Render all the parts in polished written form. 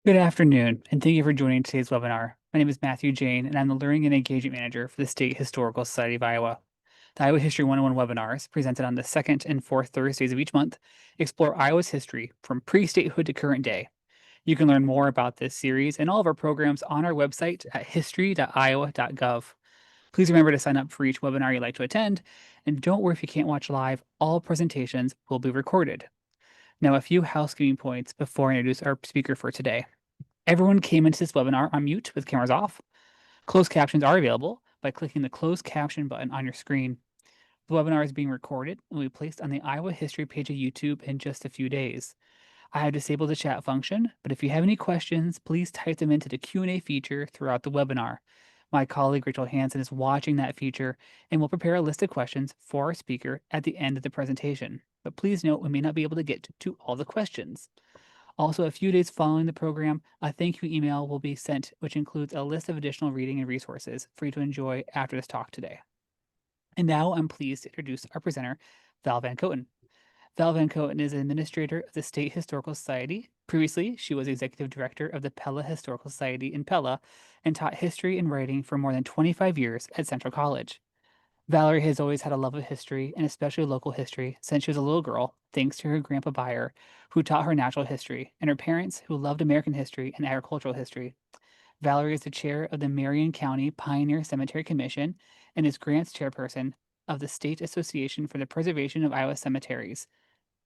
Good afternoon, and thank you for joining today's webinar. My name is Matthew Jane, and I'm the Learning and Engagement Manager for the State Historical Society of Iowa. The Iowa History 101 webinars, presented on the second and fourth Thursdays of each month, explore Iowa's history from pre-statehood to current day. You can learn more about this series and all of our programs on our website at history.iowa.gov. Please remember to sign up for each webinar you'd like to attend, and don't worry if you can't watch live, all presentations will be recorded. Now, a few housekeeping points before I introduce our speaker for today. Everyone came into this webinar on mute with cameras off. Closed captions are available by clicking the closed caption button on your screen. The webinar is being recorded and will be placed on the Iowa History page of YouTube in just a few days. I have disabled the chat function, but if you have any questions, please type them into the Q&A feature throughout the webinar. My colleague Rachel Hansen is watching that feature and will prepare a list of questions for our speaker at the end of the presentation. But please note we may not be able to get to all the questions. Also, a few days following the program, a thank you email will be sent, which includes a list of additional reading and resources for you to enjoy after this talk today. And now I'm pleased to introduce our presenter, Val Van Kooten. Val Van Kooten is an administrator of the State Historical Society. Previously, she was executive director of the Pella Historical Society in Pella and taught history and writing for more than 25 years at Central College. Valerie has always had a love of history, and especially local history, since she was a little girl, thanks to her grandpa Byer, who taught her natural history, and her parents, who loved American history and agricultural history. Valerie is the chair of the Marion County Pioneer Cemetery Commission and is grants chairperson of the State Association for the Preservation of Iowa Cemeteries,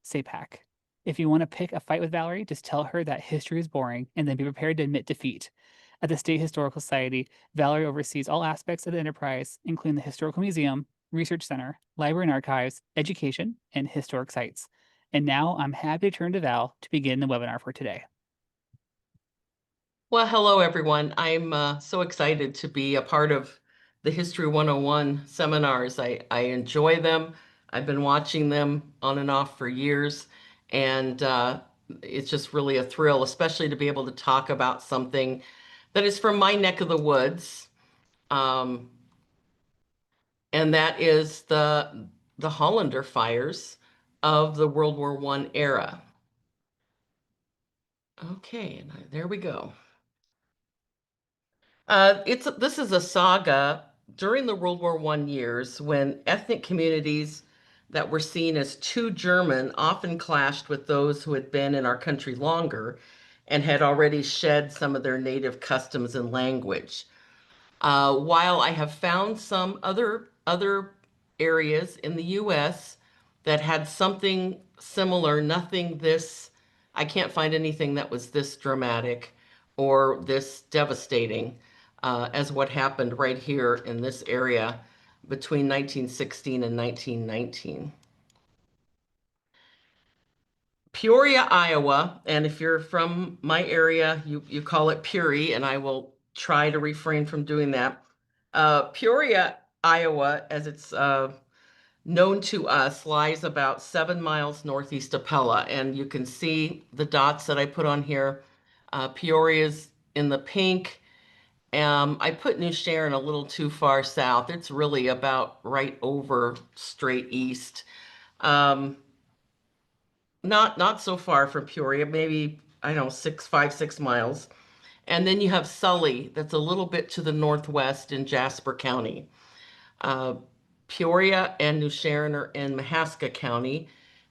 SAPAC. If you want to pick a fight with Valerie, just tell her that history is boring and then be prepared to admit defeat. At the State Historical Society, Valerie oversees all aspects of the enterprise, including the Historical Museum, Research Center, Library and Archives, Education, and Historic Sites. And now I'm happy to turn to Val to begin the webinar for today. Well, hello, everyone. I'm so excited to be a part of the History 101 seminars. I enjoy them. I've been watching them on and off for years, and it's just really a thrill, especially to be able to talk about something that is from my neck of the woods, um, and that is the Hollander fires of the World War I era. Okay, and there we go. This is a saga during the World War I years when ethnic communities that were seen as too German often clashed with those who had been in our country longer and had already shed some of their native customs and language. While I have found some other areas in the U.S. that had something similar, nothing this, I can't find anything that was this dramatic or this devastating as what happened right here in this area between 1916 and 1919. Peoria, Iowa, and if you're from my area, you call it Peoria, and I will try to refrain from doing that. Peoria, Iowa, as it's known to us, lies about 7 miles northeast of Pella, and you can see the dots that I put on here. Peoria's in the pink. I put New Sharon a little too far south. It's really about right over straight east. Um, not so far from Peoria, maybe, I don't know, 6 miles. And then you have Sully, that's a little bit to the northwest in Jasper County. Uh, Peoria and New Sharon are in Mahaska County,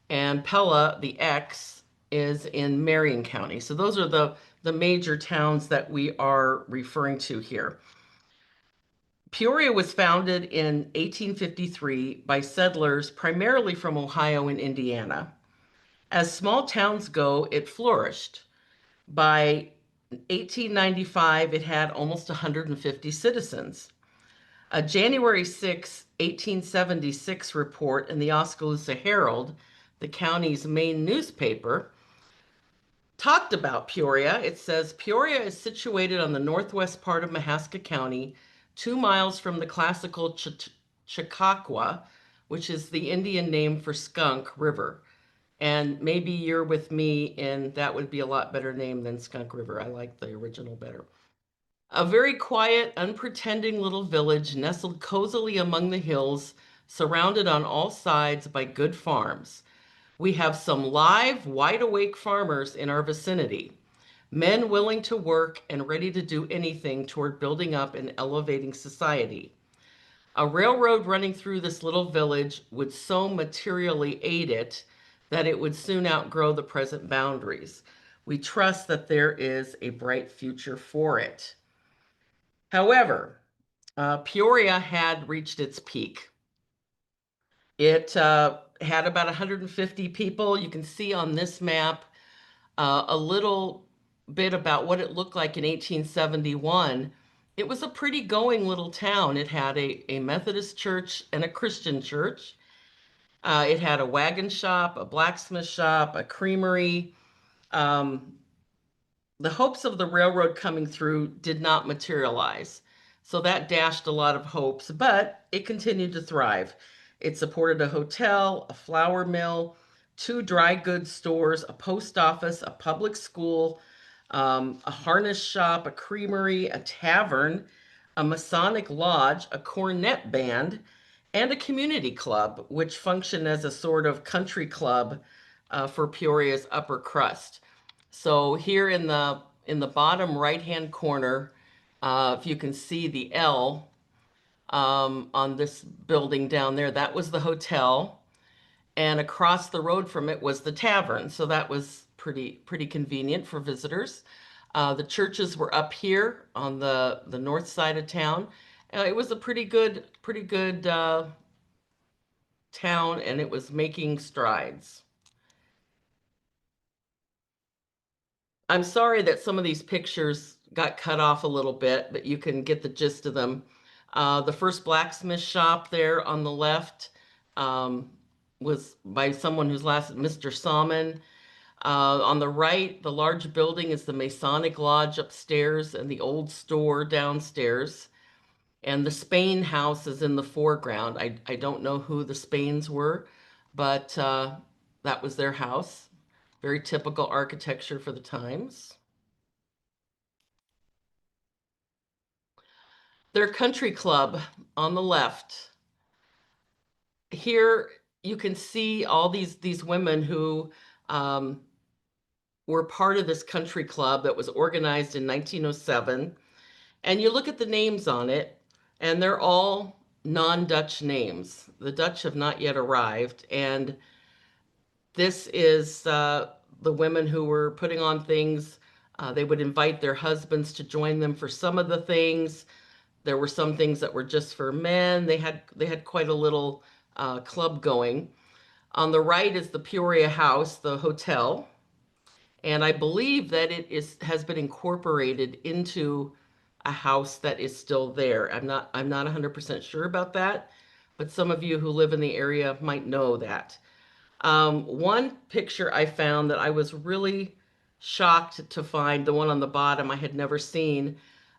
and Pella, the X, is in Marion County. So those are the major towns that we are referring to here. Peoria was founded in 1853 by settlers primarily from Ohio and Indiana. As small towns go, it flourished. By 1895, it had almost 150 citizens. A January 6, 1876 report in the Oskaloosa Herald, the county's main newspaper, talked about Peoria. It says Peoria is situated on the northwest part of Mahaska County, 2 miles from the classical Chautauqua, which is the Indian name for Skunk River. And maybe you're with me, and that would be a lot better name than Skunk River. I like the original better. A very quiet, unpretending little village nestled cozily among the hills, surrounded on all sides by good farms. We have some live, wide awake farmers in our vicinity. men willing to work and ready to do anything toward building up and elevating society. A railroad running through this little village would so materially aid it that it would soon outgrow the present boundaries. We trust that there is a bright future for it. However, Peoria had reached its peak. It had about 150 people. You can see on this map a little bit about what it looked like in 1871. It was a pretty going little town. It had a Methodist church and a Christian church. It had a wagon shop, a blacksmith shop, a creamery. Um, the hopes of the railroad coming through did not materialize. So that dashed a lot of hopes, but it continued to thrive. It supported a hotel, a flour mill, two dry goods stores, a post office, a public school, a harness shop, a creamery, a tavern, a Masonic lodge, a cornet band, and a community club, which functioned as a sort of country club for Peoria's upper crust. So here in the bottom right-hand corner, if you can see the L on this building down there, that was the hotel, and across the road from it was the tavern. So that was pretty convenient for visitors. The churches were up here on the north side of town. It was a pretty good town, and it was making strides. I'm sorry that some of these pictures got cut off a little bit, but you can get the gist of them. The first blacksmith shop there on the left um, was by someone whose last Mr. Salmon. On the right, the large building is the Masonic Lodge upstairs and the old store downstairs. And the Spain house is in the foreground. I don't know who the Spains were, but that was their house. Very typical architecture for the times. Their country club on the left. Here you can see all these women who um, were part of this country club that was organized in 1907. And you look at the names on it, and they're all non-Dutch names. The Dutch have not yet arrived, and this is the women who were putting on things. They would invite their husbands to join them for some of the things. There were some things that were just for men. They had quite a little club going. On the right is the Peoria House, the hotel, and I believe that has been incorporated into a house that is still there. I'm not 100% sure about that, but some of you who live in the area might know that. One picture I found that I was really shocked to find, the one on the bottom I had never seen.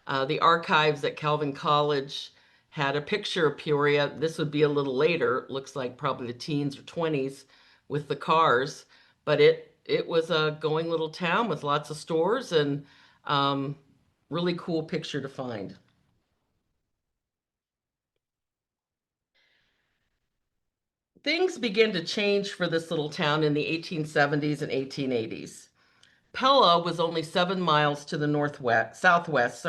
The archives at Calvin College had a picture of Peoria. This would be a little later, looks like probably the teens or 20s with the cars, but it was a going little town with lots of stores and um, really cool picture to find. Things began to change for this little town in the 1870s and 1880s. Pella was only 7 miles to the southwest,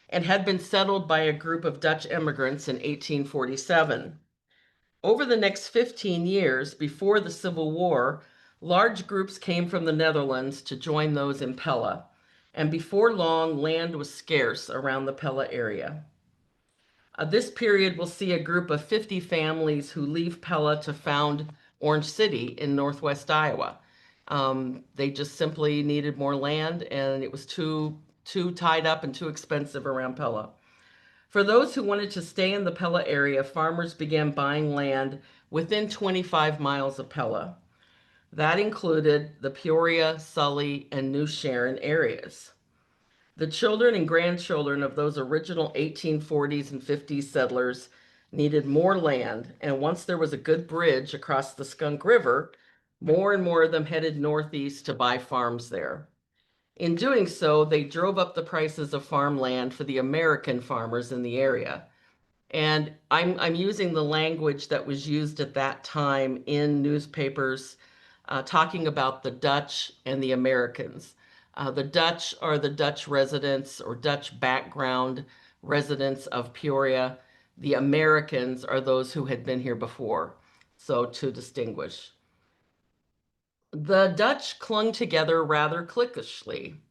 and had been settled by a group of Dutch immigrants in 1847. Over the next 15 years, before the Civil War, large groups came from the Netherlands to join those in Pella, and before long, land was scarce around the Pella area. This period will see a group of 50 families who leave Pella to found Orange City in northwest Iowa. They just simply needed more land, and it was too tied up and too expensive around Pella. For those who wanted to stay in the Pella area, farmers began buying land within 25 miles of Pella. That included the Peoria, Sully, and New Sharon areas. The children and grandchildren of those original 1840s and 50s settlers needed more land, and once there was a good bridge across the Skunk River, more and more of them headed northeast to buy farms there. In doing so, they drove up the prices of farmland for the American farmers in the area. And I'm using the language that was used at that time in newspapers, talking about the Dutch and the Americans. The Dutch are the Dutch residents or Dutch background residents of Peoria. The Americans are those who had been here before. So to distinguish. The Dutch clung together rather cliquishly.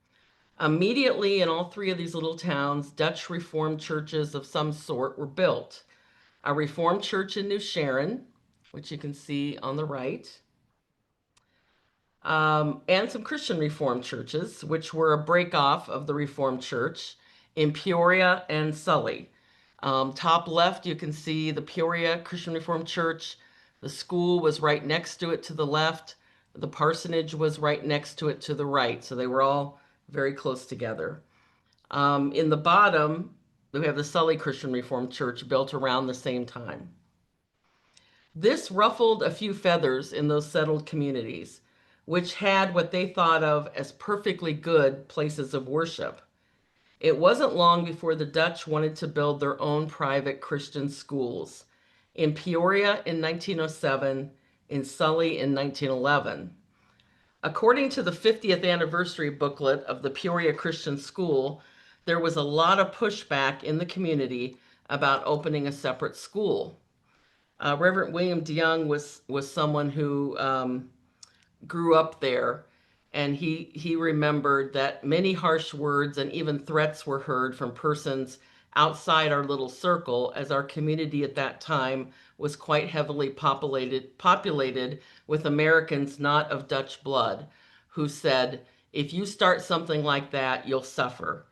Immediately in all three of these little towns, Dutch Reformed churches of some sort were built. A Reformed church in New Sharon, which you can see on the right, and some Christian Reformed churches, which were a break off of the Reformed Church in Peoria and Sully. Top left, you can see the Peoria Christian Reformed Church. The school was right next to it to the left. The parsonage was right next to it to the right. So they were all very close together. In the bottom, we have the Sully Christian Reformed Church built around the same time. This ruffled a few feathers in those settled communities, which had what they thought of as perfectly good places of worship. It wasn't long before the Dutch wanted to build their own private Christian schools. In Peoria in 1907, in Sully in 1911. According to the 50th anniversary booklet of the Peoria Christian School, there was a lot of pushback in the community about opening a separate school. Reverend William DeYoung was someone who grew up there, and he remembered that many harsh words and even threats were heard from persons outside our little circle, as our community at that time was quite heavily populated with Americans not of Dutch blood, who said, if you start something like that, you'll suffer.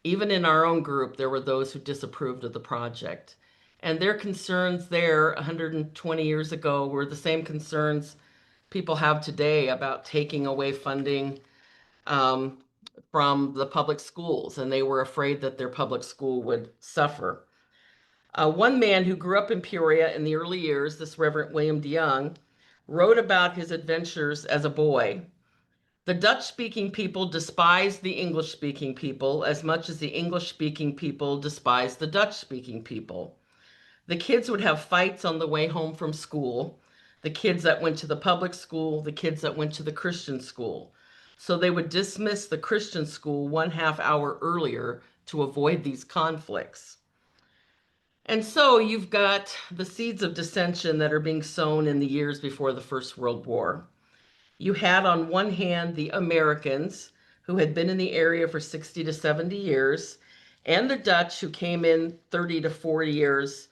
Even in our own group, there were those who disapproved of the project. And their concerns there 120 years ago were the same concerns people have today about taking away funding um, from the public schools, and they were afraid that their public school would suffer. One man who grew up in Peoria in the early years, this Reverend William DeYoung, wrote about his adventures as a boy. The Dutch-speaking people despised the English-speaking people as much as the English-speaking people despised the Dutch-speaking people. The kids would have fights on the way home from school. The kids that went to the public school, the kids that went to the Christian school. So they would dismiss the Christian school 1/2 hour earlier to avoid these conflicts. And so you've got the seeds of dissension that are being sown in the years before the First World War. You had on one hand the Americans who had been in the area for 60 to 70 years, and the Dutch who came in 30 to 40 years,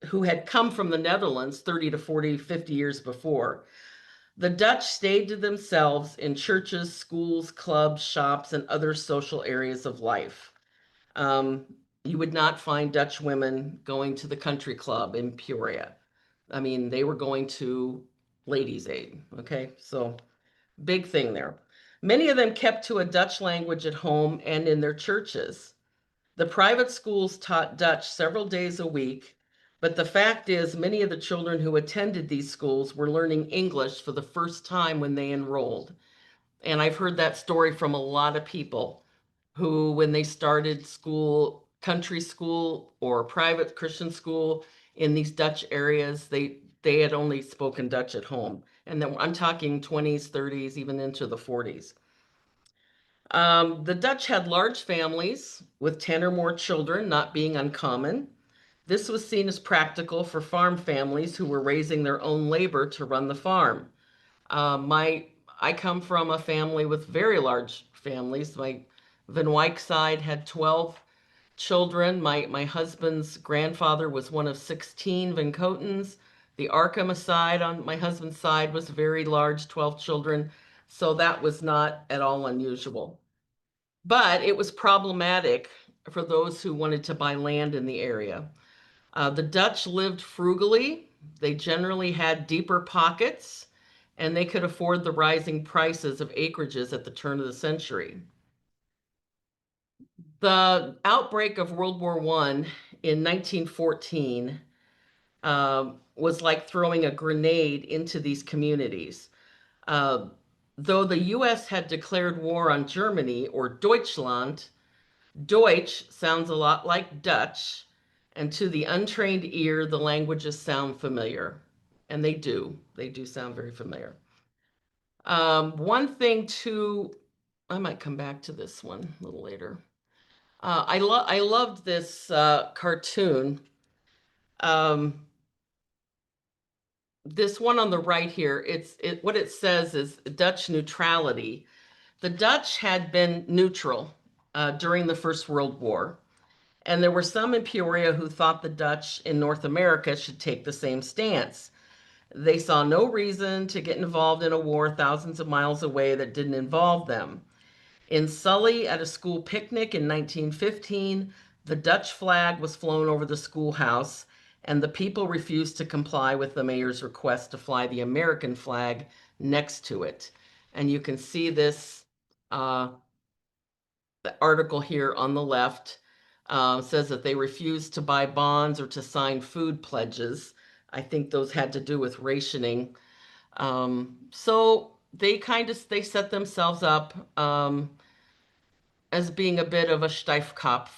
who had come from the Netherlands 30 to 40, 50 years before. The Dutch stayed to themselves in churches, schools, clubs, shops, and other social areas of life. Um, you would not find Dutch women going to the country club in Peoria. I mean, they were going to Ladies' Aid, okay? So big thing there. Many of them kept to a Dutch language at home and in their churches. The private schools taught Dutch several days a week, but the fact is many of the children who attended these schools were learning English for the first time when they enrolled. And I've heard that story from a lot of people who, when they started school, country school or private Christian school in these Dutch areas, they had only spoken Dutch at home. And then I'm talking 20s, 30s, even into the 40s. The Dutch had large families with 10 or more children, not being uncommon. This was seen as practical for farm families who were raising their own labor to run the farm. I come from a family with very large families. My Van Wyck side had 12 children. My husband's grandfather was one of 16 Van Kootens. The Arkham side on my husband's side was very large, 12 children. So that was not at all unusual. But it was problematic for those who wanted to buy land in the area. The Dutch lived frugally. They generally had deeper pockets, and they could afford the rising prices of acreages at the turn of the century. The outbreak of World War I in 1914 was like throwing a grenade into these communities. Uh, though the US had declared war on Germany, or Deutschland, Deutsch sounds a lot like Dutch, and to the untrained ear, the languages sound familiar. And they do. They do sound very familiar. One thing too, I might come back to this one a little later. I loved this cartoon. Um, this one on the right here, what it says is Dutch neutrality. The Dutch had been neutral during the First World War, and there were some in Peoria who thought the Dutch in North America should take the same stance. They saw no reason to get involved in a war thousands of miles away that didn't involve them. In Sully, at a school picnic in 1915, the Dutch flag was flown over the schoolhouse, and the people refused to comply with the mayor's request to fly the American flag next to it. And you can see this uh, the article here on the left says that they refused to buy bonds or to sign food pledges. I think those had to do with rationing. So they set themselves up as being a bit of a Steifkopf,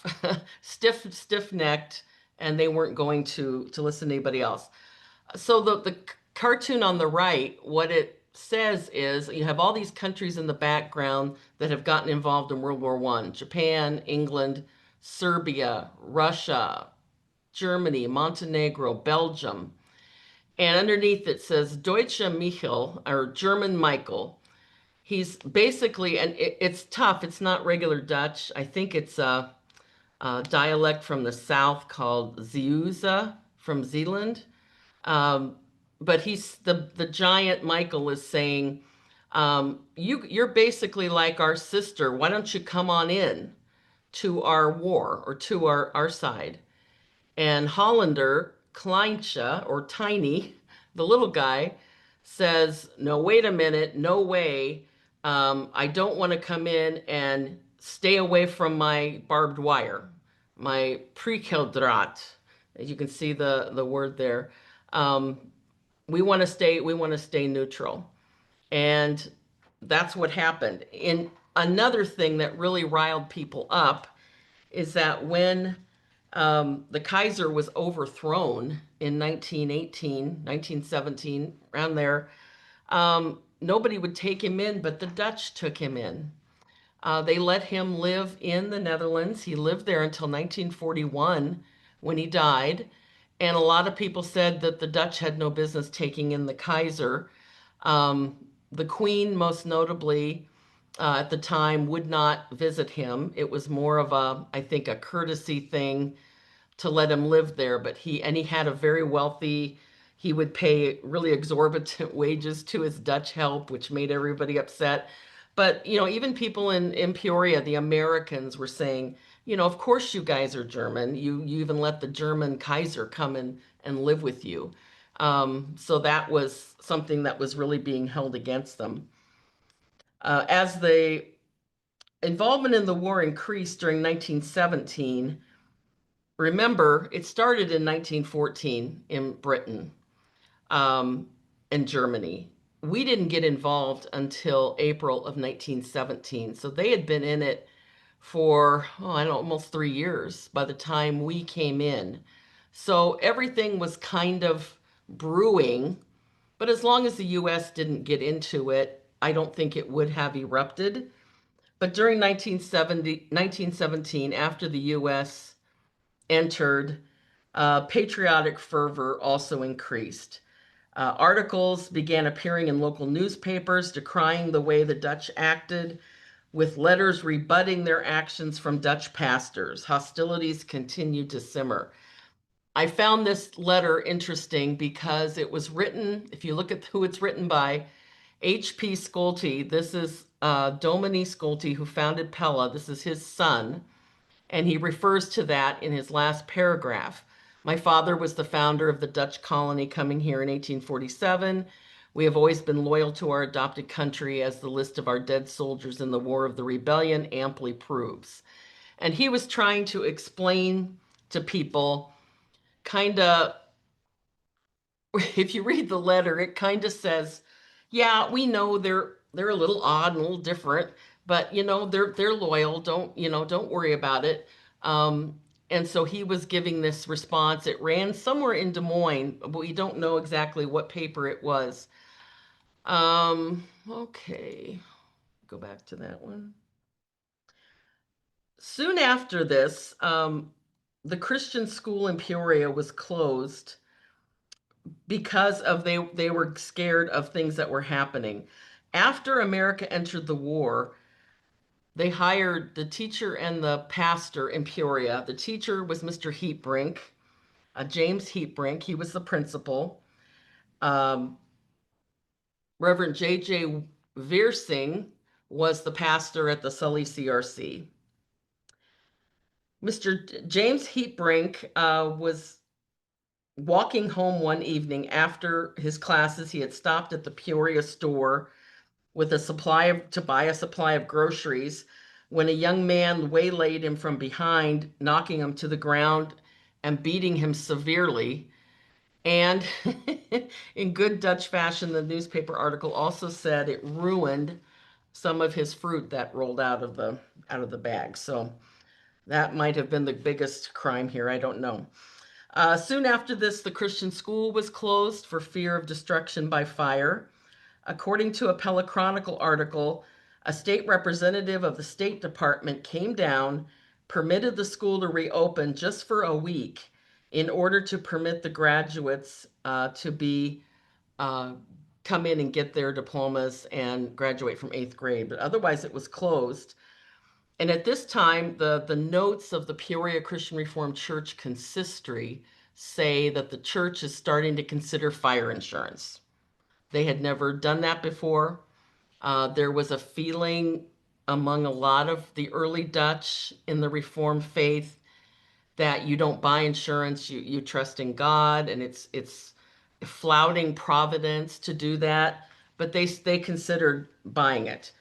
stiff-necked, and they weren't going to listen to anybody else. So the cartoon on the right, what it says is you have all these countries in the background that have gotten involved in World War I: Japan, England, Serbia, Russia, Germany, Montenegro, Belgium. And underneath it says Deutsche Michael, or German Michael. He's basically, and it's tough. It's not regular Dutch. I think it's a dialect from the south called Zeeuwse from Zeeland. Um, but he's the giant Michael is saying, you're basically like our sister. Why don't you come on in to our war or to our side? And Hollander, Kleintje, or Tiny, the little guy, says, no, wait a minute, no way. I don't want to come in and stay away from my barbed wire, my prikkelddraad. As you can see the word there. Um, we want to stay neutral. And that's what happened. In another thing that really riled people up is that when the Kaiser was overthrown in 1918, 1917, around there, nobody would take him in, but the Dutch took him in. They let him live in the Netherlands. He lived there until 1941 when he died. And a lot of people said that the Dutch had no business taking in the Kaiser. Um, the Queen, most notably, at the time, would not visit him. It was more of I think, a courtesy thing to let him live there. But he had a very wealthy, he would pay really exorbitant wages to his Dutch help, which made everybody upset. But, even people in Peoria, the Americans were saying, of course you guys are German. You even let the German Kaiser come and live with you. So that was something that was really being held against them. As the involvement in the war increased during 1917, remember, it started in 1914 in Britain um, and Germany. We didn't get involved until April of 1917. So they had been in it for, I don't know, almost 3 years by the time we came in. So everything was kind of brewing, but as long as the US didn't get into it, I don't think it would have erupted. But during 1917, after the US entered, patriotic fervor also increased. Articles began appearing in local newspapers decrying the way the Dutch acted, with letters rebutting their actions from Dutch pastors. Hostilities continued to simmer. I found this letter interesting because it was written, if you look at who it's written by, H.P. Schulte. This is Domini Schulte, who founded Pella. This is his son. And he refers to that in his last paragraph. My father was the founder of the Dutch colony coming here in 1847. We have always been loyal to our adopted country, as the list of our dead soldiers in the War of the Rebellion amply proves. And he was trying to explain to people, kind of, if you read the letter, it kind of says, yeah, we know they're a little odd and a little different, but they're loyal. Don't worry about it. And so he was giving this response. It ran somewhere in Des Moines, but we don't know exactly what paper it was. Okay, go back to that one. Soon after this, the Christian school in Peoria was closed because of they were scared of things that were happening. After America entered the war, they hired the teacher and the pastor in Peoria. The teacher was Mr. Heatbrink, James Heatbrink. He was the principal. Um, Reverend J.J. Veersing was the pastor at the Sully CRC. Mr. James Heatbrink was walking home one evening after his classes. He had stopped at the Peoria store with to buy a supply of groceries when a young man waylaid him from behind, knocking him to the ground and beating him severely. And in good Dutch fashion, the newspaper article also said it ruined some of his fruit that rolled out of the bag. So that might have been the biggest crime here. I don't know. Soon after this, the Christian school was closed for fear of destruction by fire. According to a Pella Chronicle article, a state representative of the State Department came down, permitted the school to reopen just for a week in order to permit the graduates to be uh, come in and get their diplomas and graduate from 8th grade. But otherwise, it was closed. And at this time, the notes of the Peoria Christian Reformed Church consistory say that the church is starting to consider fire insurance. They had never done that before. There was a feeling among a lot of the early Dutch in the Reformed faith that you don't buy insurance, you trust in God, and it's flouting providence to do that. But they considered buying it,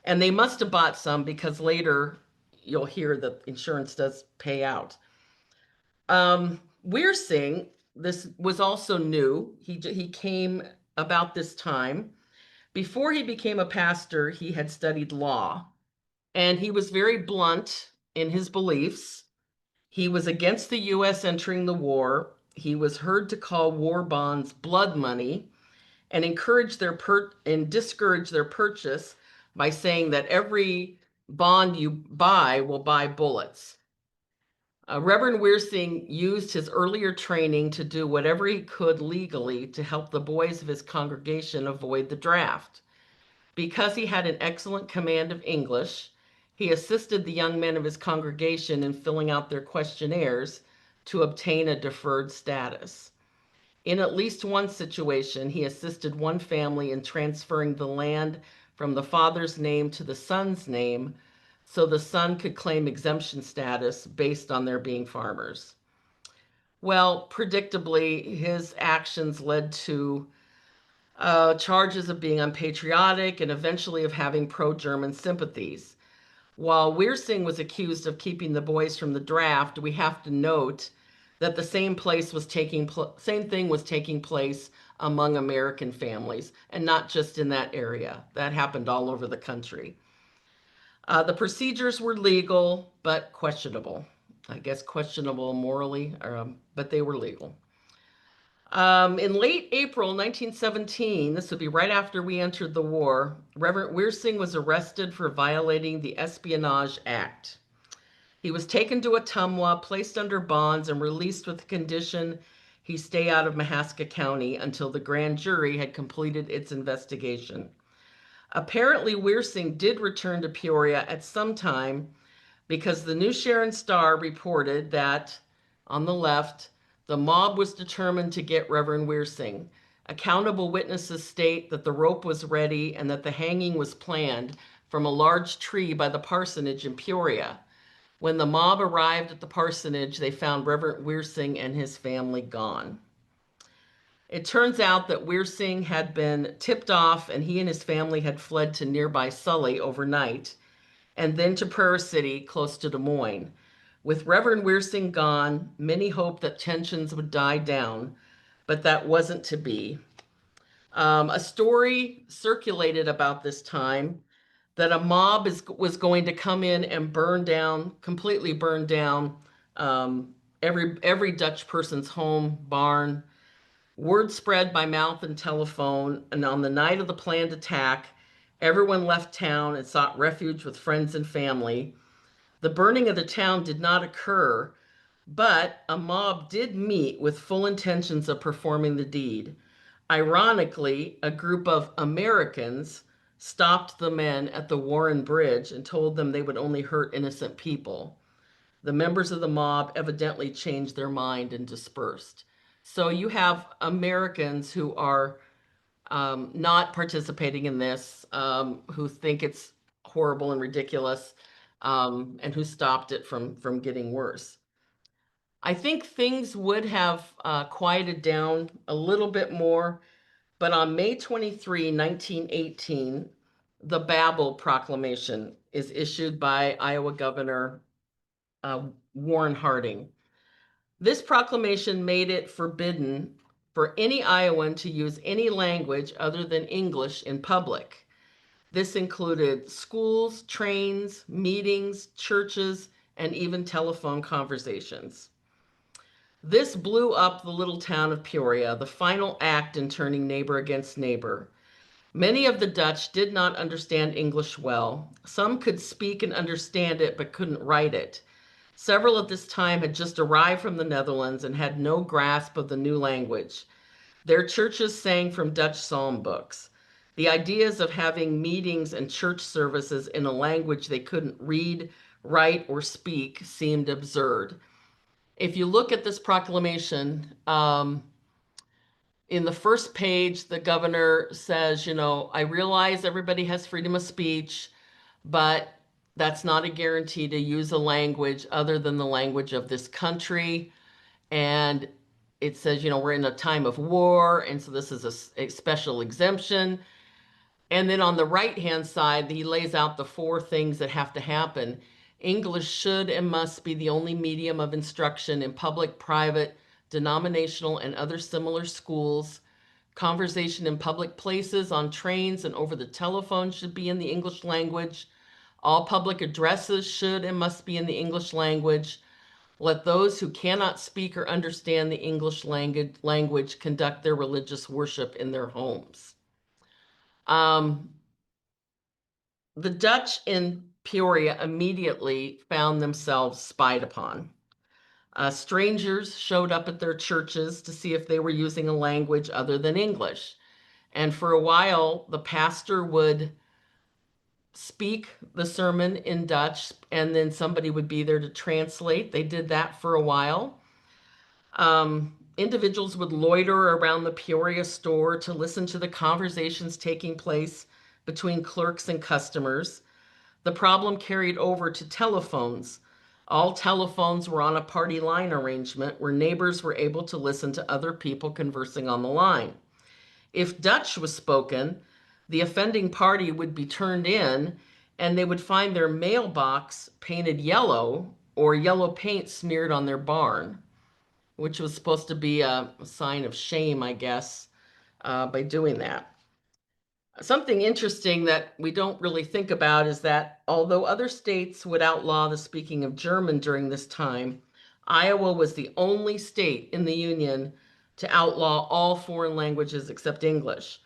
and they must have bought some because later you'll hear that insurance does pay out. Weersing, this was also new. He came about this time. Before he became a pastor, he had studied law, and he was very blunt in his beliefs. He was against the U.S. entering the war. He was heard to call war bonds blood money and discourage their purchase by saying that every bond you buy will buy bullets. Reverend Weersing used his earlier training to do whatever he could legally to help the boys of his congregation avoid the draft. Because he had an excellent command of English, he assisted the young men of his congregation in filling out their questionnaires to obtain a deferred status. In at least one situation, he assisted one family in transferring the land from the father's name to the son's name so the son could claim exemption status based on their being farmers. Well, predictably, his actions led to charges of being unpatriotic and eventually of having pro-German sympathies. While Weersing was accused of keeping the boys from the draft, we have to note that the same thing was taking place among American families, and not just in that area. That happened all over the country. The procedures were legal, but questionable. I guess questionable morally, but they were legal. In late April 1917, this would be right after we entered the war, Reverend Weersing was arrested for violating the Espionage Act. He was taken to Ottumwa, placed under bonds, and released with the condition he stay out of Mahaska County until the grand jury had completed its investigation. Apparently, Weersing did return to Peoria at some time because the New Sharon Star reported that, on the left, the mob was determined to get Reverend Weersing. Accountable witnesses state that the rope was ready and that the hanging was planned from a large tree by the parsonage in Peoria. When the mob arrived at the parsonage, they found Reverend Weersing and his family gone. It turns out that Weersing had been tipped off and he and his family had fled to nearby Sully overnight and then to Prairie City, close to Des Moines. With Reverend Weersing gone, many hoped that tensions would die down, but that wasn't to be. A story circulated about this time that a mob was going to come in and completely burn down every Dutch person's home, barn, Word spread by mouth and telephone, and on the night of the planned attack, everyone left town and sought refuge with friends and family. The burning of the town did not occur, but a mob did meet with full intentions of performing the deed. Ironically, a group of Americans stopped the men at the Warren Bridge and told them they would only hurt innocent people. The members of the mob evidently changed their mind and dispersed. So you have Americans who are not participating in this, who think it's horrible and ridiculous, and who stopped it from getting worse. I think things would have quieted down a little bit more, but on May 23, 1918, the Babel Proclamation is issued by Iowa Governor uh, Warren Harding. This proclamation made it forbidden for any Iowan to use any language other than English in public. This included schools, trains, meetings, churches, and even telephone conversations. This blew up the little town of Peoria, the final act in turning neighbor against neighbor. Many of the Dutch did not understand English well. Some could speak and understand it, but couldn't write it. Several at this time had just arrived from the Netherlands and had no grasp of the new language. Their churches sang from Dutch psalm books. The ideas of having meetings and church services in a language they couldn't read, write, or speak seemed absurd. If you look at this proclamation, in the first page, the governor says, I realize everybody has freedom of speech, but that's not a guarantee to use a language other than the language of this country. And it says, we're in a time of war, and so this is a special exemption. And then on the right-hand side, he lays out the four things that have to happen. English should and must be the only medium of instruction in public, private, denominational, and other similar schools. Conversation in public places, on trains, and over the telephone should be in the English language. All public addresses should and must be in the English language. Let those who cannot speak or understand the English language conduct their religious worship in their homes. The Dutch in Peoria immediately found themselves spied upon. Strangers showed up at their churches to see if they were using a language other than English. And for a while, the pastor would speak the sermon in Dutch, and then somebody would be there to translate. They did that for a while. Individuals would loiter around the Peoria store to listen to the conversations taking place between clerks and customers. The problem carried over to telephones. All telephones were on a party line arrangement where neighbors were able to listen to other people conversing on the line. If Dutch was spoken, the offending party would be turned in and they would find their mailbox painted yellow or yellow paint smeared on their barn, which was supposed to be a sign of shame, I guess, by doing that. Something interesting that we don't really think about is that although other states would outlaw the speaking of German during this time, Iowa was the only state in the Union to outlaw all foreign languages except English.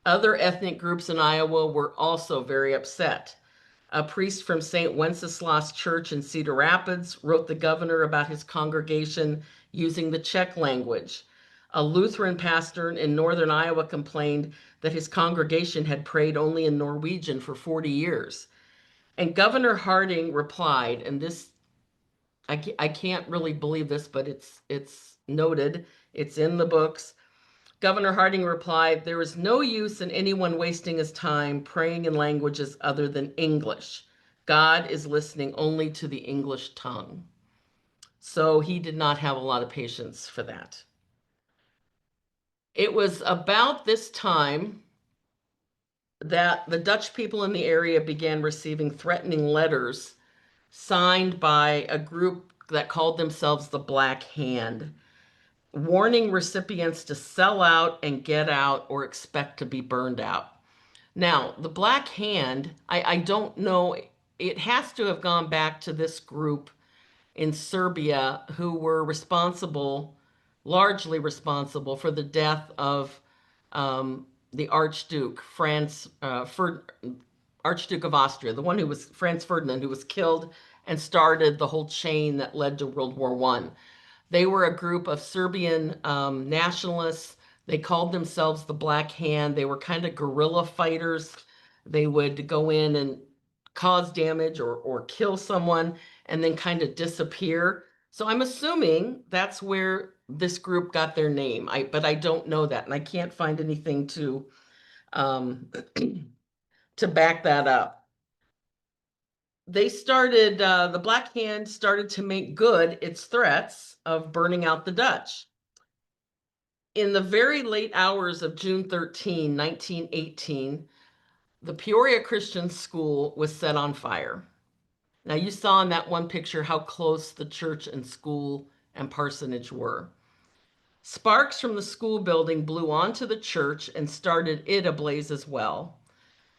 Other ethnic groups in Iowa were also very upset. A priest from St. Wenceslas Church in Cedar Rapids wrote the governor about his congregation using the Czech language. A Lutheran pastor in northern Iowa complained that his congregation had prayed only in Norwegian for 40 years. And Governor Harding replied, and this, I can't really believe this, but it's noted, it's in the books. Governor Harding replied, "There is no use in anyone wasting his time praying in languages other than English. God is listening only to the English tongue." So he did not have a lot of patience for that. It was about this time that the Dutch people in the area began receiving threatening letters signed by a group that called themselves the Black Hand, warning recipients to sell out and get out or expect to be burned out. Now, the Black Hand, I don't know, it has to have gone back to this group in Serbia who were responsible largely responsible for the death of the Archduke Archduke of Austria, the one who was Franz Ferdinand, who was killed and started the whole chain that led to World War I. They were a group of Serbian nationalists. They called themselves the Black Hand. They were kind of guerrilla fighters. They would go in and cause damage or kill someone and then kind of disappear. So I'm assuming that's where this group got their name. But I don't know that, and I can't find anything um, to back that up. The Black Hand started to make good its threats of burning out the Dutch. In the very late hours of June 13, 1918, the Peoria Christian School was set on fire. Now, you saw in that one picture how close the church and school and parsonage were. Sparks from the school building blew onto the church and started it ablaze as well.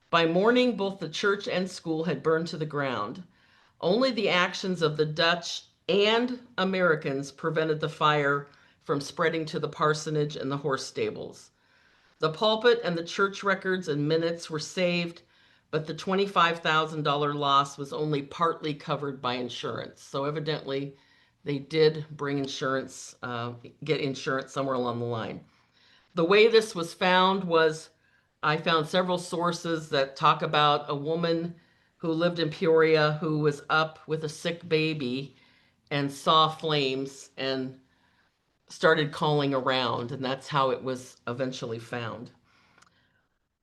By morning, both the church and school had burned to the ground. Only the actions of the Dutch and Americans prevented the fire from spreading to the parsonage and the horse stables. The pulpit and the church records and minutes were saved, but the $25,000 loss was only partly covered by insurance. So evidently, they did bring insurance, get insurance somewhere along the line. The way this was found was I found several sources that talk about a woman who lived in Peoria who was up with a sick baby and saw flames and started calling around, and that's how it was eventually found.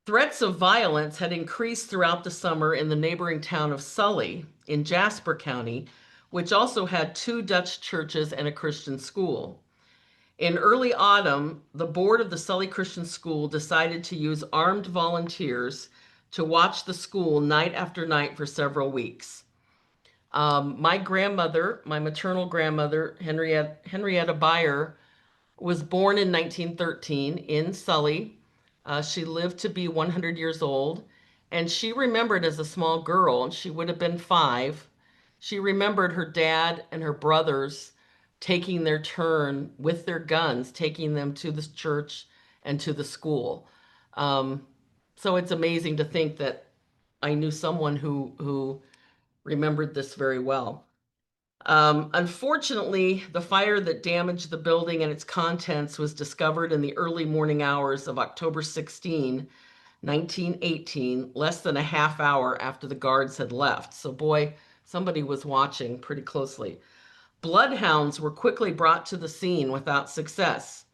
Threats of violence had increased throughout the summer in the neighboring town of Sully in Jasper County, which also had two Dutch churches and a Christian school. In early autumn, the board of the Sully Christian School decided to use armed volunteers to watch the school night after night for several weeks. My grandmother, my maternal grandmother, Henrietta Beyer, was born in 1913 in Sully. She lived to be 100 years old, and she remembered as a small girl, and she would have been 5. She remembered her dad and her brothers taking their turn with their guns, taking them to the church and to the school. Um, so it's amazing to think that I knew someone who remembered this very well. Unfortunately, the fire that damaged the building and its contents was discovered in the early morning hours of October 16, 1918, less than a half hour after the guards had left. So, boy, somebody was watching pretty closely. Bloodhounds were quickly brought to the scene without success.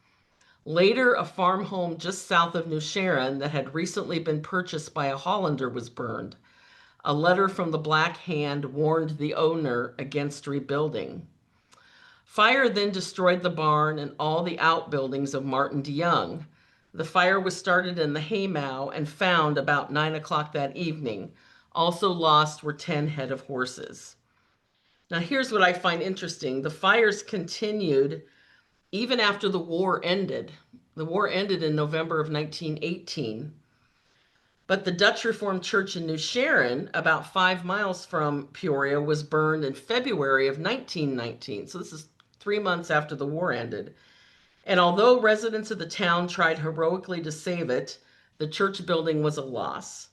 Later, a farm home just south of New Sharon that had recently been purchased by a Hollander was burned. A letter from the Black Hand warned the owner against rebuilding. Fire then destroyed the barn and all the outbuildings of Martin DeYoung. The fire was started in the haymow and found about 9 o'clock that evening. Also lost were 10 head of horses. Now, here's what I find interesting. The fires continued even after the war ended. The war ended in November of 1918. But the Dutch Reformed Church in New Sharon, about 5 miles from Peoria, was burned in February of 1919. So this is 3 months after the war ended. And although residents of the town tried heroically to save it, the church building was a loss.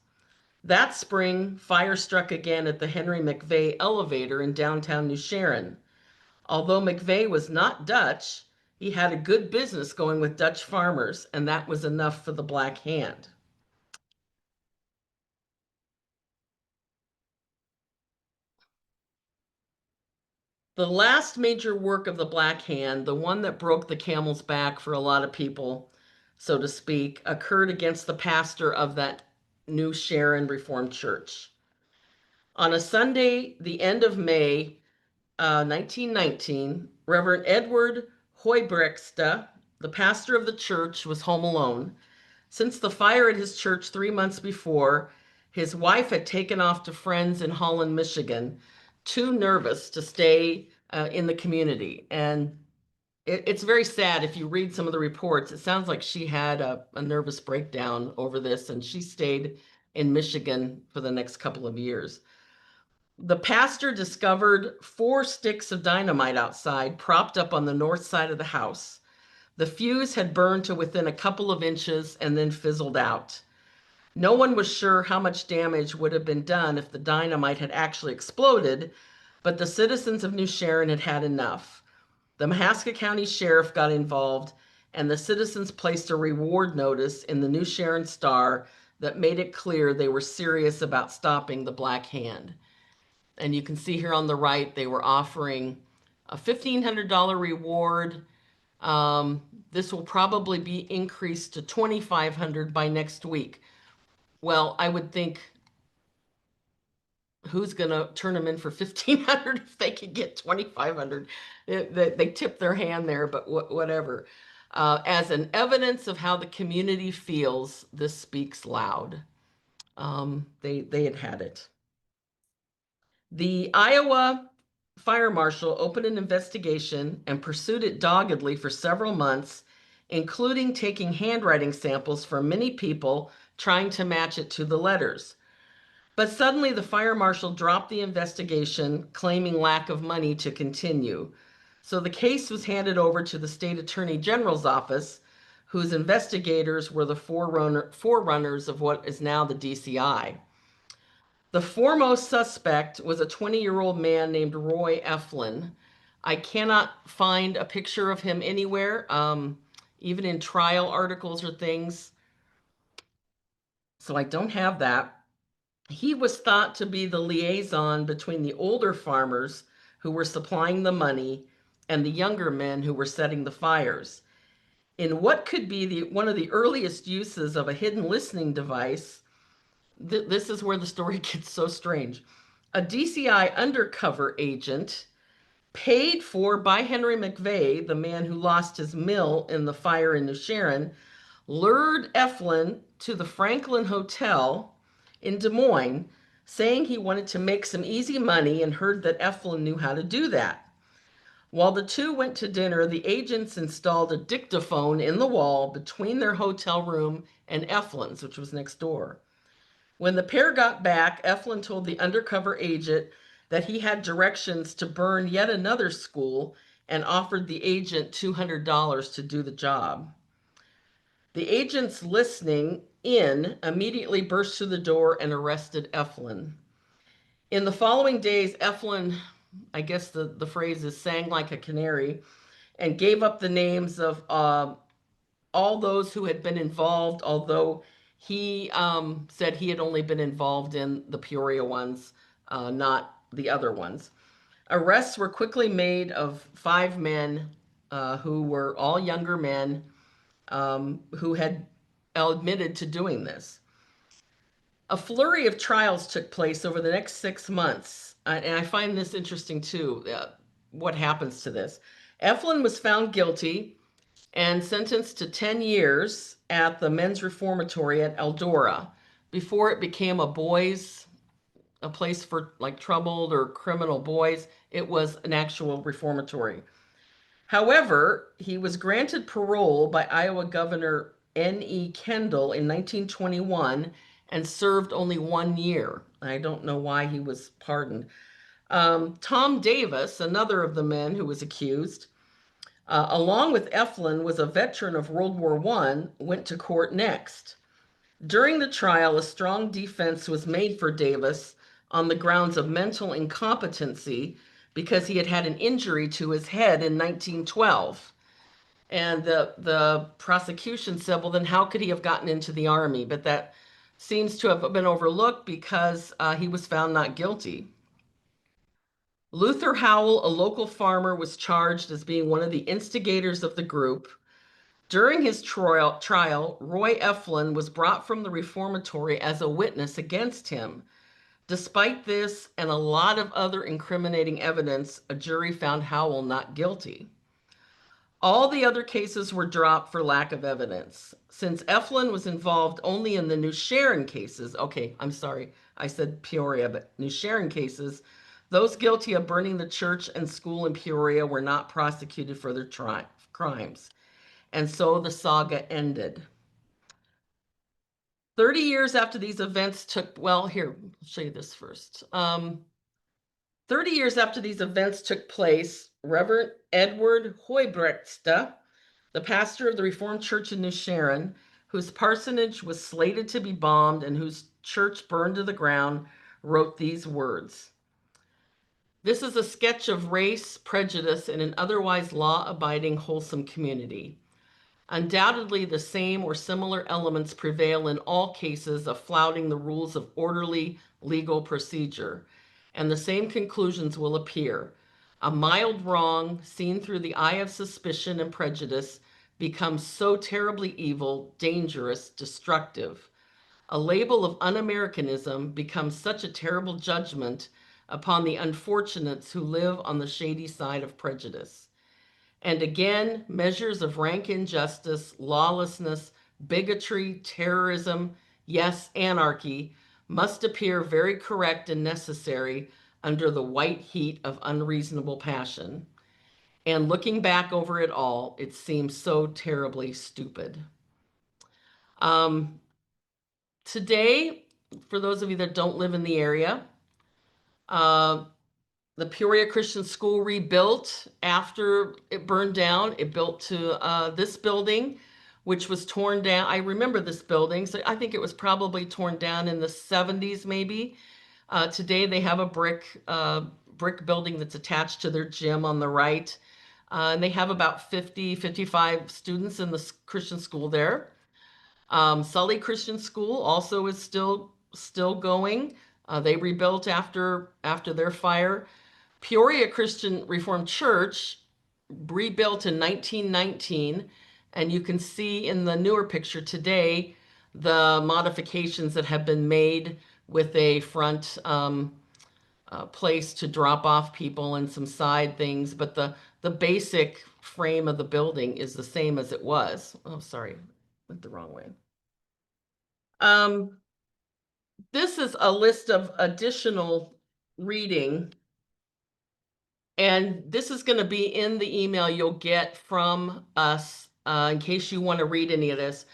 That spring, fire struck again at the Henry McVeigh elevator in downtown New Sharon. Although McVeigh was not Dutch, he had a good business going with Dutch farmers, and that was enough for the Black Hand. The last major work of the Black Hand, the one that broke the camel's back for a lot of people, so to speak, occurred against the pastor of that New Sharon Reformed Church. On a Sunday, the end of May, 1919, Reverend Edward Hoybrechtsta, the pastor of the church, was home alone. Since the fire at his church 3 months before, his wife had taken off to friends in Holland, Michigan, too nervous to stay in the community. And it's very sad if you read some of the reports. It sounds like she had a nervous breakdown over this, and she stayed in Michigan for the next couple of years. The pastor discovered 4 sticks of dynamite outside, propped up on the north side of the house. The fuse had burned to within a couple of inches and then fizzled out. No one was sure how much damage would have been done if the dynamite had actually exploded, but the citizens of New Sharon had had enough. The Mahaska County Sheriff got involved, and the citizens placed a reward notice in the New Sharon Star that made it clear they were serious about stopping the Black Hand. And you can see here on the right, they were offering a $1,500 reward. This will probably be increased to $2,500 by next week. Well, I would think, who's going to turn them in for $1,500 if they could get $2,500? They tip their hand there, but whatever. As an evidence of how the community feels, this speaks loud. They had had it. The Iowa fire marshal opened an investigation and pursued it doggedly for several months, including taking handwriting samples from many people trying to match it to the letters. But suddenly the fire marshal dropped the investigation, claiming lack of money to continue. So the case was handed over to the state attorney general's office, whose investigators were the forerunners of what is now the DCI. The foremost suspect was a 20-year-old man named Roy Eflin. I cannot find a picture of him anywhere, even in trial articles or things. So I don't have that. He was thought to be the liaison between the older farmers who were supplying the money and the younger men who were setting the fires. In what could be one of the earliest uses of a hidden listening device, this is where the story gets so strange. A DCI undercover agent paid for by Henry McVeigh, the man who lost his mill in the fire in New Sharon, lured Eflin to the Franklin Hotel in Des Moines, saying he wanted to make some easy money and heard that Eflin knew how to do that. While the two went to dinner, the agents installed a dictaphone in the wall between their hotel room and Eflin's, which was next door. When the pair got back, Eflin told the undercover agent that he had directions to burn yet another school and offered the agent $200 to do the job. The agents listening in immediately burst through the door and arrested Eflin. In the following days, Eflin, I guess the phrase is, sang like a canary and gave up the names of all those who had been involved, although he said he had only been involved in the Peoria ones, not the other ones. Arrests were quickly made of 5 men who were all younger men who had admitted to doing this. A flurry of trials took place over the next 6 months, and I find this interesting too, what happens to this. Eflin was found guilty and sentenced to 10 years at the men's reformatory at Eldora before it became a place for like troubled or criminal boys. It was an actual reformatory. However, he was granted parole by Iowa Governor N.E. Kendall in 1921 and served only 1 year. I don't know why he was pardoned. Tom Davis, another of the men who was accused, along with Eflin, was a veteran of World War I, went to court next. During the trial, a strong defense was made for Davis on the grounds of mental incompetency because he had had an injury to his head in 1912. And the prosecution said, well, then how could he have gotten into the Army? But that seems to have been overlooked because he was found not guilty. Luther Howell, a local farmer, was charged as being one of the instigators of the group. During his trial, Roy Eflin was brought from the reformatory as a witness against him. Despite this and a lot of other incriminating evidence, a jury found Howell not guilty. All the other cases were dropped for lack of evidence. Since Eflin was involved only in the New Sharon cases, okay, I'm sorry, I said Peoria, but New Sharon cases, those guilty of burning the church and school in Peoria were not prosecuted for their crimes. And so the saga ended. 30 years after these events took, well, here, I'll show you this first. 30 years after these events took place, Reverend Edward Hoybrechtsta The pastor of the Reformed Church in New Sharon, whose parsonage was slated to be bombed and whose church burned to the ground, wrote these words. This is a sketch of race, prejudice in an otherwise law-abiding, wholesome community. Undoubtedly, the same or similar elements prevail in all cases of flouting the rules of orderly legal procedure, and the same conclusions will appear. A mild wrong, seen through the eye of suspicion and prejudice, becomes so terribly evil, dangerous, destructive. A label of un-Americanism becomes such a terrible judgment upon the unfortunates who live on the shady side of prejudice. And again, measures of rank injustice, lawlessness, bigotry, terrorism, yes, anarchy, must appear very correct and necessary under the white heat of unreasonable passion. And looking back over it all, it seems so terribly stupid. Um, Today, for those of you that don't live in the area, uh, the Peoria Christian School rebuilt after it burned down. It built to this building, which was torn down. I remember this building, so I think it was probably torn down in the 70s, maybe. Today they have a brick building that's attached to their gym on the right. And they have about 50, 55 students in the Christian school there. Sully Christian School also is still going. They rebuilt after their fire. Peoria Christian Reformed Church rebuilt in 1919, and you can see in the newer picture today the modifications that have been made with a front place to drop off people and some side things, but the basic frame of the building is the same as it was. Oh, sorry, went the wrong way. Um, this is a list of additional reading, and this is going to be in the email you'll get from us in case you want to read any of this.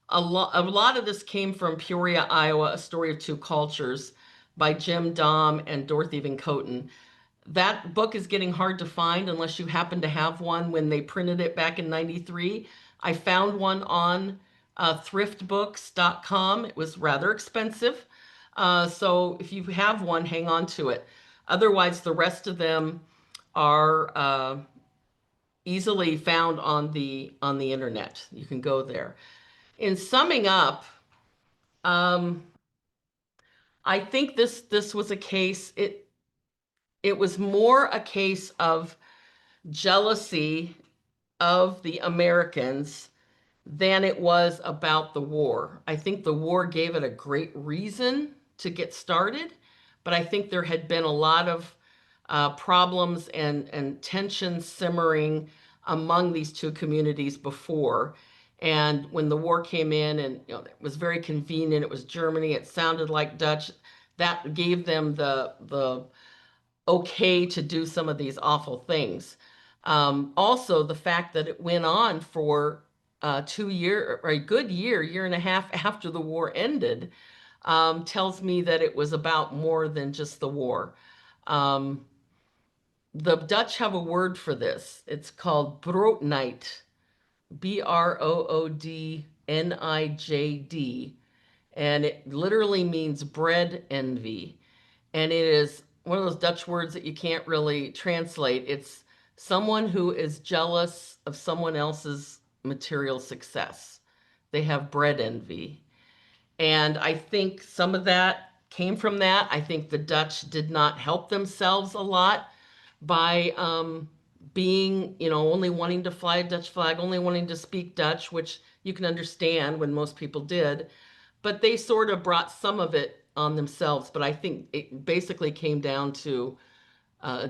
A lot of this came from Peoria, Iowa, A Story of Two Cultures by Jim Dom and Dorothy Van Kooten. That book is getting hard to find unless you happen to have one when they printed it back in 93. I found one on thriftbooks.com. It was rather expensive. So if you have one, hang on to it. Otherwise, the rest of them are easily found on the internet. You can go there. In summing up, um, I think this was a case. It was more a case of jealousy of the Americans than it was about the war. I think the war gave it a great reason to get started, but I think there had been a lot of problems and tension simmering among these two communities before. And when the war came in, and it was very convenient, it was Germany, it sounded like Dutch, that gave them the okay to do some of these awful things. Also, the fact that it went on for 2 year or a good year and a half after the war ended, tells me that it was about more than just the war. Um, the Dutch have a word for this. It's called broodnijd, Broodnijd, and it literally means bread envy. And it is one of those Dutch words that you can't really translate. It's someone who is jealous of someone else's material success. They have bread envy. And I think some of that came from that. I think the Dutch did not help themselves a lot by being, only wanting to fly a Dutch flag, only wanting to speak Dutch, which you can understand when most people did. But they sort of brought some of it on themselves. But I think it basically came down to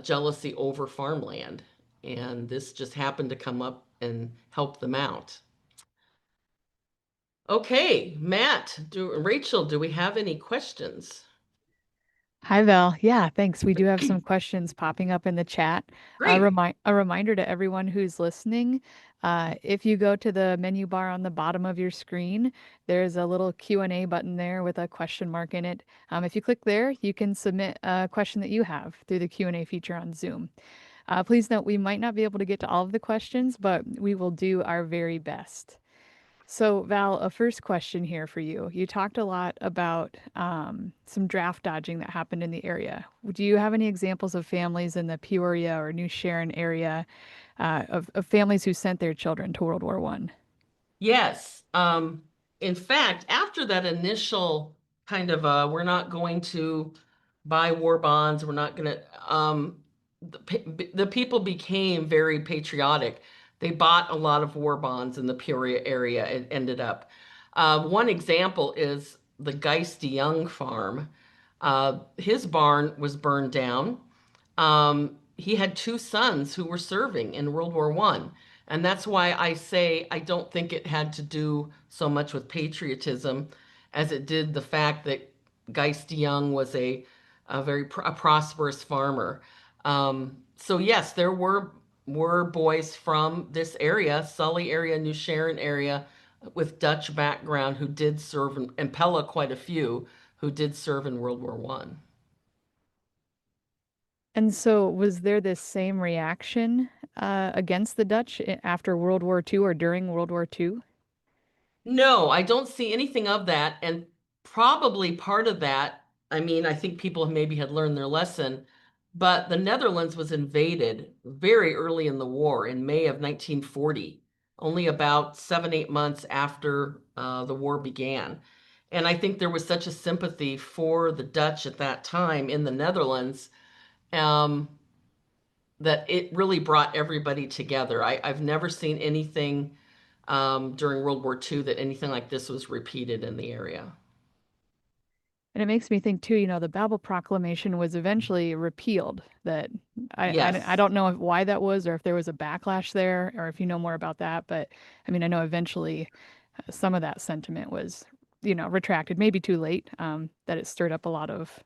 jealousy over farmland. And this just happened to come up and help them out. Okay, Rachel, do we have any questions? Hi, Val. Yeah, thanks. We do have some questions popping up in the chat. Great. A reminder to everyone who's listening, if you go to the menu bar on the bottom of your screen, there's a little Q&A button there with a question mark in it. If you click there, you can submit a question that you have through the Q&A feature on Zoom. Please note we might not be able to get to all of the questions, but we will do our very best. So, Val, a first question here for you. You talked a lot about some draft dodging that happened in the area. Do you have any examples of families in the Peoria or New Sharon area of families who sent their children to World War One? Yes. In fact, after that initial kind of we're not going to buy war bonds, we're not going to the people became very patriotic. They bought a lot of war bonds in the Peoria area and ended up. One example is the Geist Young farm. His barn was burned down. He had two sons who were serving in World War One. And that's why I say I don't think it had to do so much with patriotism as it did the fact that Geist Young was a very prosperous farmer. So yes, there were boys from this area, Sully area, New Sharon area, with Dutch background who did serve, and Pella quite a few, who did serve in World War One. And so, was there this same reaction against the Dutch after World War Two or during World War Two? No, I don't see anything of that. And probably part of that, I mean, I think people maybe had learned their lesson, but the Netherlands was invaded very early in the war in May of 1940, only about 7, 8 months after the war began. And I think there was such a sympathy for the Dutch at that time in the Netherlands um, that it really brought everybody together. I've never seen anything during World War II that anything like this was repeated in the area. And it makes me think too, the Babel Proclamation was eventually repealed. That I Yes. don't know why that was, or if there was a backlash there, or if you know more about that. But I mean, I know eventually some of that sentiment was, retracted, maybe too late, that it stirred up a lot of,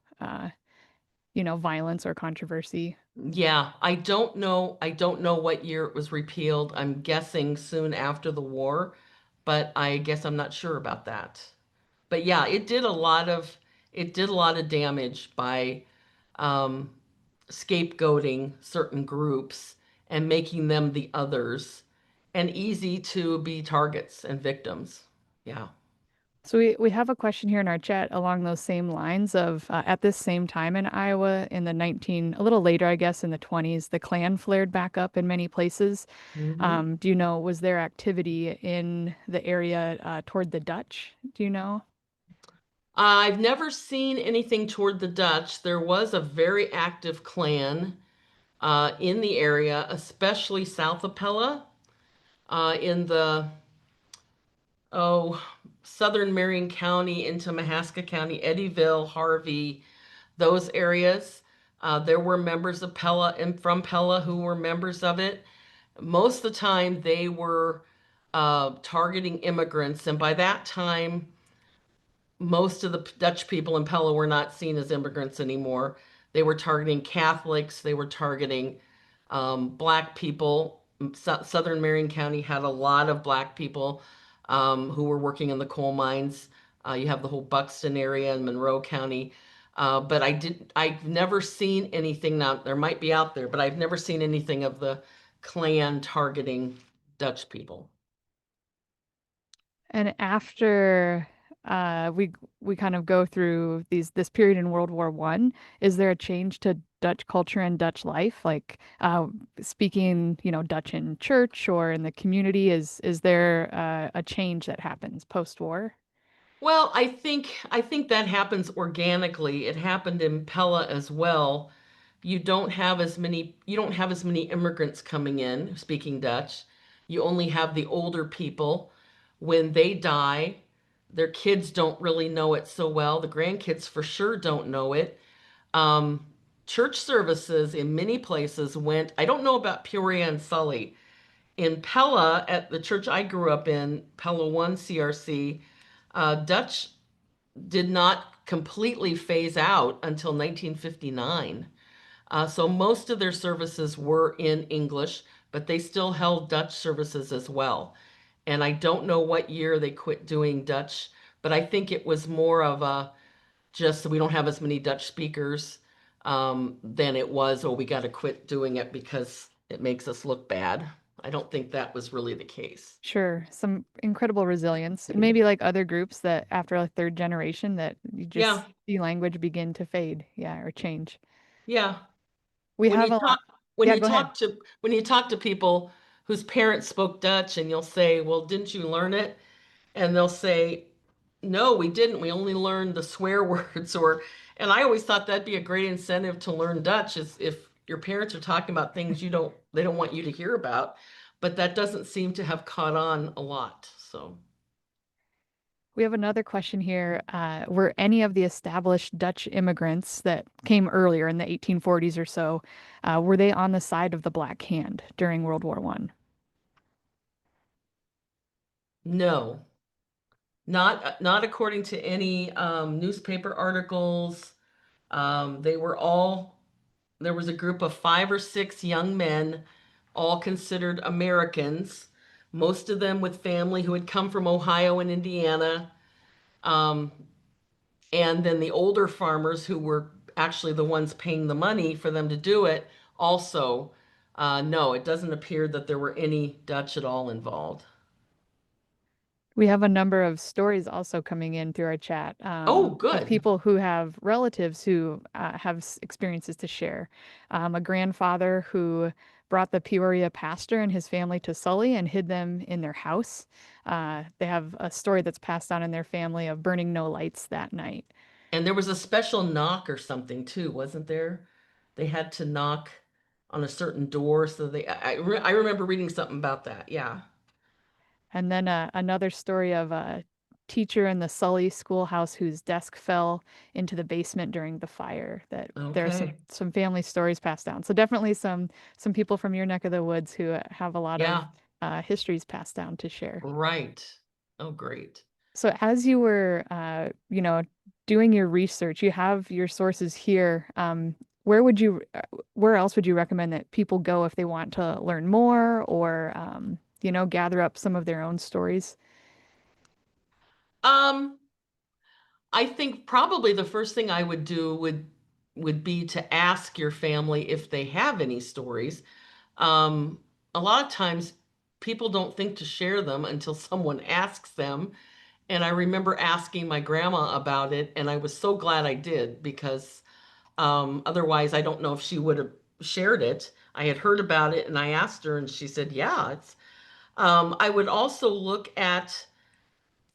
violence or controversy. Yeah, I don't know. I don't know what year it was repealed. I'm guessing soon after the war, but I guess I'm not sure about that. But yeah, it did a lot of damage by um, scapegoating certain groups and making them the others and easy to be targets and victims. Yeah. So we have a question here in our chat along those same lines of at this same time in Iowa in the a little later, I guess, in the 20s, the Klan flared back up in many places. hmm Do you know, was there activity in the area toward the Dutch? Do you know? I've never seen anything toward the Dutch. There was a very active Klan in the area, especially south of Pella, in the oh southern Marion County into Mahaska County, Eddyville, Harvey, those areas. There were members of Pella and from Pella who were members of it. Most of the time, they were targeting immigrants, and by that time, most of the Dutch people in Pella were not seen as immigrants anymore. They were targeting Catholics, they were targeting Black people. Southern Marion County had a lot of Black people who were working in the coal mines. You have the whole Buxton area in Monroe County. But I've never seen anything now, there might be out there, but I've never seen anything of the Klan targeting Dutch people. And after we kind of go through this period in World War One, is there a change to Dutch culture and Dutch life? Like speaking, Dutch in church or in the community, is there a change that happens post-war? Well, I think that happens organically. It happened in Pella as well. You don't have as many immigrants coming in speaking Dutch. You only have the older people. When they die, their kids don't really know it so well. The grandkids for sure don't know it. Um, Church services in many places went, I don't know about Peoria and Sully. In Pella, at the church I grew up in, Pella 1 CRC, Dutch did not completely phase out until 1959. So most of their services were in English, but they still held Dutch services as well. And I don't know what year they quit doing Dutch, but I think it was more of a just so we don't have as many Dutch speakers. than it was, oh, we got to quit doing it because it makes us look bad. I don't think that was really the case. Sure, some incredible resilience. And maybe like other groups that after a third generation that you just Yeah, see language begin to fade, yeah, or change. yeah. We When have you a lot. talk when Yeah, you go ahead. talk to when you talk to people whose parents spoke Dutch and you'll say, "Well, didn't you learn it?" And they'll say, "No, we didn't. We only learned the swear words." Or, and I always thought that'd be a great incentive to learn Dutch is if your parents are talking about things they don't want you to hear about. But that doesn't seem to have caught on a lot. So, We have another question here. Were any of the established Dutch immigrants that came earlier in the 1840s or so, were they on the side of the Black Hand during World War One? no, not according to any newspaper articles. They were all There was a group of 5 or 6 young men, all considered Americans, most of them with family who had come from Ohio and Indiana. Um, and then the older farmers who were actually the ones paying the money for them to do it also. No, it doesn't appear that there were any Dutch at all involved. We have a number of stories also coming in through our chat Oh, of good. people who have relatives who have experiences to share. A grandfather who brought the Peoria pastor and his family to Sully and hid them in their house. They have a story that's passed on in their family of burning no lights that night. And there was a special knock or something too, wasn't there? They had to knock on a certain door, so I remember reading something about that. Yeah. And then another story of a teacher in the Sully schoolhouse whose desk fell into the basement during the fire. That there are Okay. some family stories passed down. So definitely some people from your neck of the woods who have a lot of Yeah. histories passed down to share. Right. Oh, great. So as you were, doing your research, you have your sources here. Where else would you recommend that people go if they want to learn more or, gather up some of their own stories? Um, I think probably the first thing I would do would be to ask your family if they have any stories. Um, a lot of times people don't think to share them until someone asks them. And I remember asking my grandma about it, and I was so glad I did because otherwise I don't know if she would have shared it. I had heard about it and I asked her, and she said, "Yeah, it's." I would also look at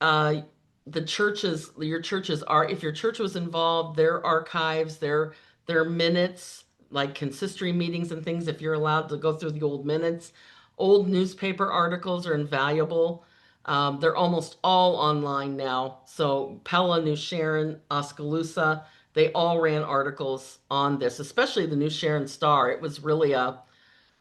uh, the churches, your churches are, if your church was involved, their archives, their minutes, like consistory meetings and things, if you're allowed to go through the old minutes. Old newspaper articles are invaluable. They're almost all online now. So Pella, New Sharon, Oskaloosa, they all ran articles on this, especially the New Sharon Star. It was really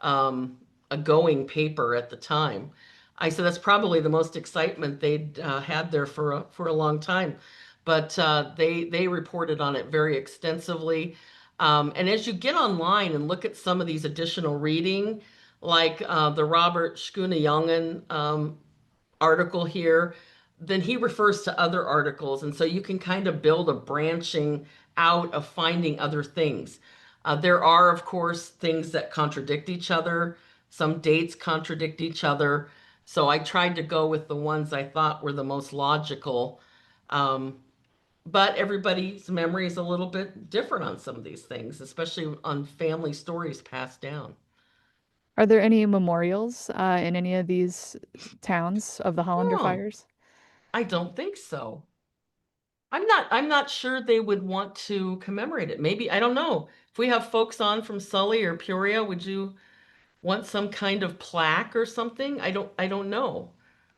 um, a going paper at the time. I said that's probably the most excitement they'd had there for a long time, but they reported on it very extensively. And as you get online and look at some of these additional reading, like the Robert Schoenejongen article here, then he refers to other articles. And so you can kind of build a branching out of finding other things. There are, of course, things that contradict each other. Some dates contradict each other. So I tried to go with the ones I thought were the most logical. Um, but everybody's memory is a little bit different on some of these things, especially on family stories passed down. Are there any memorials in any of these towns of the Hollander Oh, fires? I don't think so. I'm not sure they would want to commemorate it. Maybe, I don't know. If we have folks on from Sully or Peoria, would you want some kind of plaque or something? I don't know.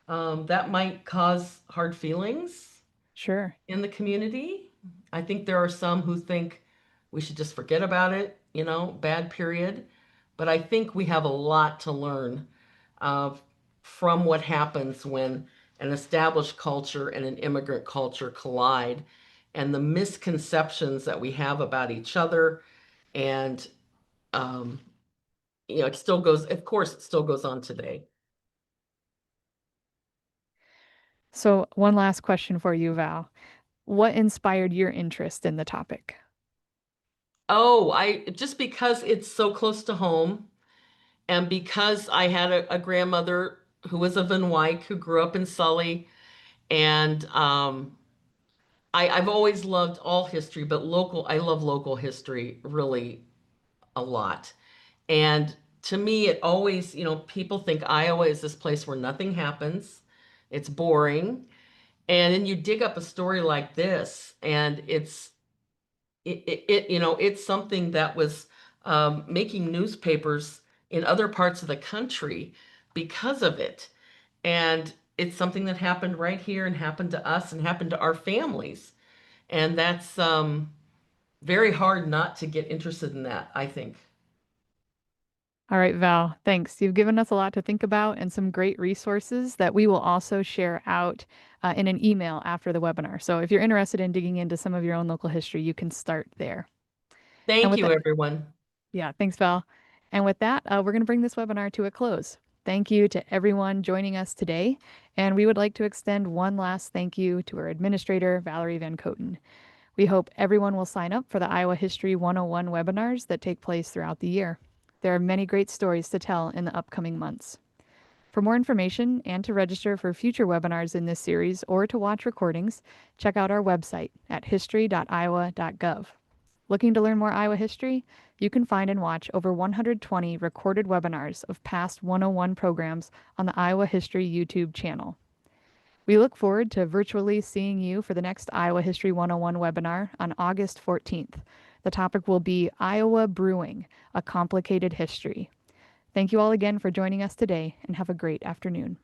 That might cause hard feelings Sure. in the community. I think there are some who think we should just forget about it, bad period. But I think we have a lot to learn uh, from what happens when an established culture and an immigrant culture collide, and the misconceptions that we have about each other. And, um, it still goes, of course, it still goes on today. So one last question for you, Val. What inspired your interest in the topic? Oh, I just because it's so close to home, and because I had a grandmother who was a Van Wyck who grew up in Sully, and I've always loved all history, but I love local history really a lot. And to me, it always, people think Iowa is this place where nothing happens. It's boring. And then you dig up a story like this, and it's something that was making newspapers in other parts of the country because of it. And it's something that happened right here and happened to us and happened to our families. And that's very hard not to get interested in that, I think. All right, Val, thanks. You've given us a lot to think about and some great resources that we will also share out in an email after the webinar. So if you're interested in digging into some of your own local history, you can start there. And Thank with you, that, everyone. yeah, thanks, Val. And with that, we're going to bring this webinar to a close. Thank you to everyone joining us today. And we would like to extend one last thank you to our administrator, Valerie Van Kooten. We hope everyone will sign up for the Iowa History 101 webinars that take place throughout the year. There are many great stories to tell in the upcoming months. For more information and to register for future webinars in this series or to watch recordings, check out our website at history.iowa.gov. Looking to learn more Iowa history? You can find and watch over 120 recorded webinars of past 101 programs on the Iowa History YouTube channel. We look forward to virtually seeing you for the next Iowa History 101 webinar on August 14th. The topic will be Iowa Brewing, a Complicated History. Thank you all again for joining us today and have a great afternoon.